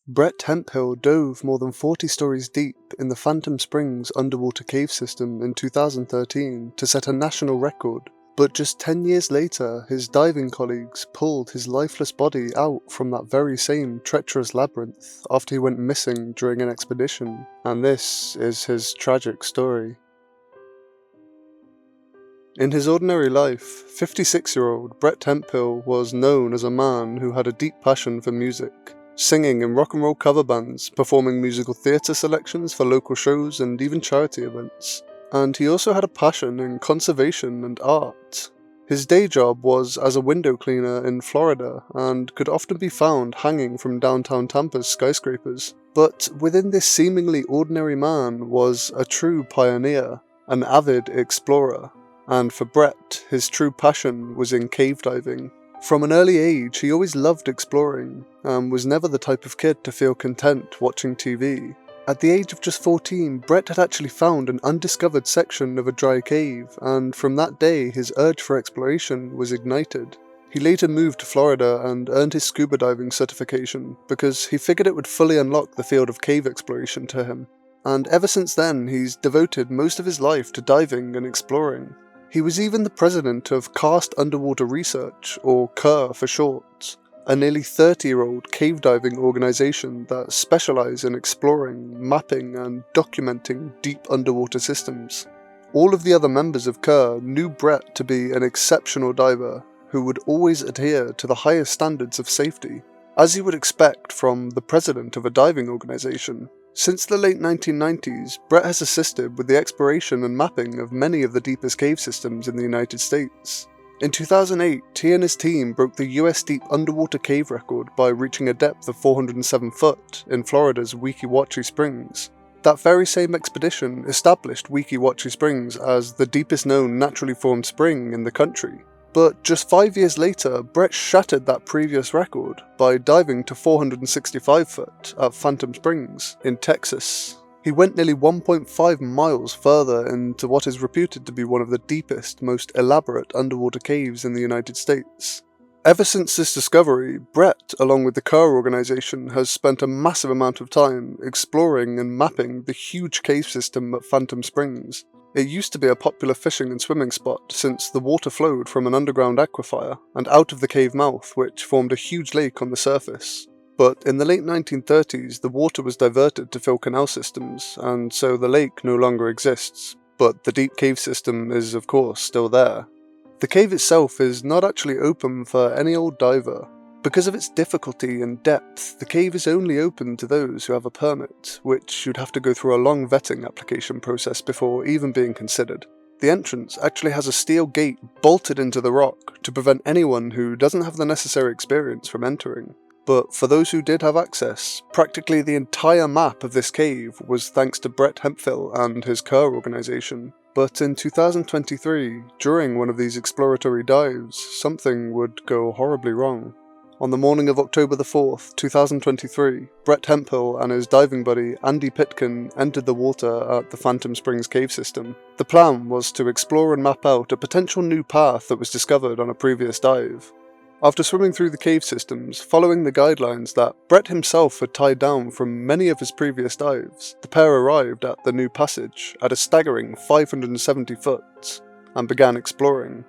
Brett Hemphill dove more than 40 stories deep in the Phantom Springs underwater cave system in 2013 to set a national record, but just 10 years later his diving colleagues pulled his lifeless body out from that very same treacherous labyrinth after he went missing during an expedition, and this is his tragic story. In his ordinary life, 56-year-old Brett Hemphill was known as a man who had a deep passion for music, singing in rock and roll cover bands, performing musical theatre selections for local shows and even charity events. And he also had a passion in conservation and art. His day job was as a window cleaner in Florida and could often be found hanging from downtown Tampa's skyscrapers. But within this seemingly ordinary man was a true pioneer, an avid explorer. And for Brett, his true passion was in cave diving. From an early age, he always loved exploring, and was never the type of kid to feel content watching TV. At the age of just 14, Brett had actually found an undiscovered section of a dry cave, and from that day his urge for exploration was ignited. He later moved to Florida and earned his scuba diving certification, because he figured it would fully unlock the field of cave exploration to him. And ever since then, he's devoted most of his life to diving and exploring. He was even the president of Karst Underwater Research, or KER for short, a nearly 30-year-old cave diving organisation that specialise in exploring, mapping and documenting deep underwater systems. All of the other members of KER knew Brett to be an exceptional diver who would always adhere to the highest standards of safety, as you would expect from the president of a diving organisation. Since the late 1990s, Brett has assisted with the exploration and mapping of many of the deepest cave systems in the United States. In 2008, he and his team broke the US deep underwater cave record by reaching a depth of 407 foot in Florida's Weeki Wachee Springs. That very same expedition established Weeki Wachee Springs as the deepest known naturally formed spring in the country. But just 5 years later, Brett shattered that previous record by diving to 465 foot at Phantom Springs in Texas. He went nearly 1.5 miles further into what is reputed to be one of the deepest, most elaborate underwater caves in the United States. Ever since this discovery, Brett, along with the KER organisation, has spent a massive amount of time exploring and mapping the huge cave system at Phantom Springs. It used to be a popular fishing and swimming spot since the water flowed from an underground aquifer and out of the cave mouth, which formed a huge lake on the surface. But in the late 1930s, the water was diverted to fill canal systems, and so the lake no longer exists. But the deep cave system is, of course, still there. The cave itself is not actually open for any old diver. Because of its difficulty and depth, the cave is only open to those who have a permit, which you'd have to go through a long vetting application process before even being considered. The entrance actually has a steel gate bolted into the rock to prevent anyone who doesn't have the necessary experience from entering. But for those who did have access, practically the entire map of this cave was thanks to Brett Hemphill and his KER organisation. But in 2023, during one of these exploratory dives, something would go horribly wrong. On the morning of October the 4th, 2023, Brett Hemphill and his diving buddy Andy Pitkin entered the water at the Phantom Springs cave system. The plan was to explore and map out a potential new path that was discovered on a previous dive. After swimming through the cave systems, following the guidelines that Brett himself had tied down from many of his previous dives, the pair arrived at the new passage at a staggering 570 foot and began exploring.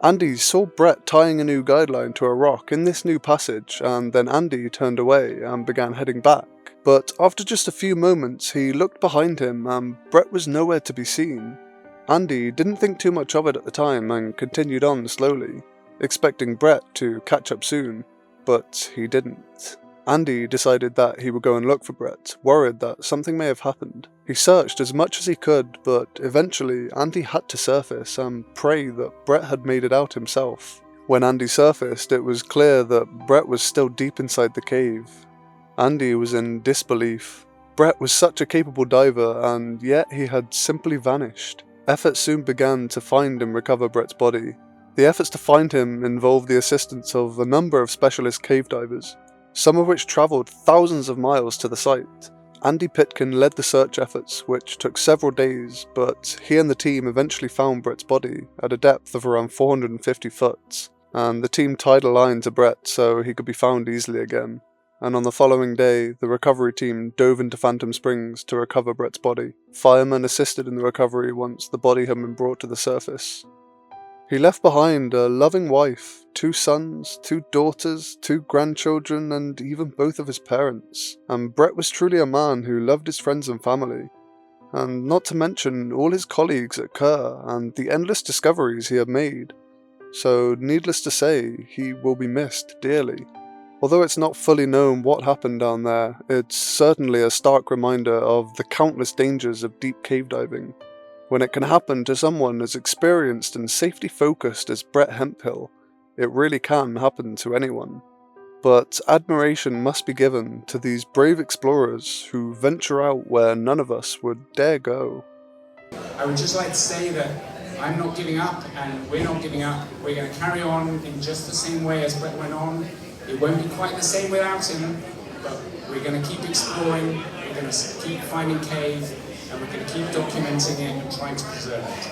Andy saw Brett tying a new guideline to a rock in this new passage, and then Andy turned away and began heading back. But after just a few moments, he looked behind him and Brett was nowhere to be seen. Andy didn't think too much of it at the time and continued on slowly, expecting Brett to catch up soon, but he didn't. Andy decided that he would go and look for Brett, worried that something may have happened. He searched as much as he could, but eventually Andy had to surface and pray that Brett had made it out himself. When Andy surfaced, it was clear that Brett was still deep inside the cave. Andy was in disbelief. Brett was such a capable diver, and yet he had simply vanished. Efforts soon began to find and recover Brett's body. The efforts to find him involved the assistance of a number of specialist cave divers, some of which travelled thousands of miles to the site. Andy Pitkin led the search efforts, which took several days, but he and the team eventually found Brett's body at a depth of around 450 foot, and the team tied a line to Brett so he could be found easily again. and on the following day, the recovery team dove into Phantom Springs to recover Brett's body. Firemen assisted in the recovery once the body had been brought to the surface. He left behind a loving wife, 2 sons, 2 daughters, 2 grandchildren, and even both of his parents. And Brett was truly a man who loved his friends and family. And not to mention all his colleagues at Kerr and the endless discoveries he had made. So needless to say, he will be missed dearly. Although it's not fully known what happened down there, it's certainly a stark reminder of the countless dangers of deep cave diving. When it can happen to someone as experienced and safety focused as Brett Hemphill, it really can happen to anyone. But admiration must be given to these brave explorers who venture out where none of us would dare go. I would just like to say that I'm not giving up and we're not giving up. We're going to carry on in just the same way as Brett went on. It won't be quite the same without him, but we're going to keep exploring, we're going to keep finding cave, and we're going to keep documenting it and trying to preserve it.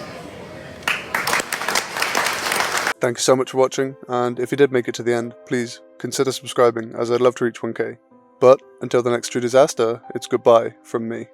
Thank you so much for watching, and if you did make it to the end, please consider subscribing, as I'd love to reach 1k. But until the next true disaster, it's goodbye from me.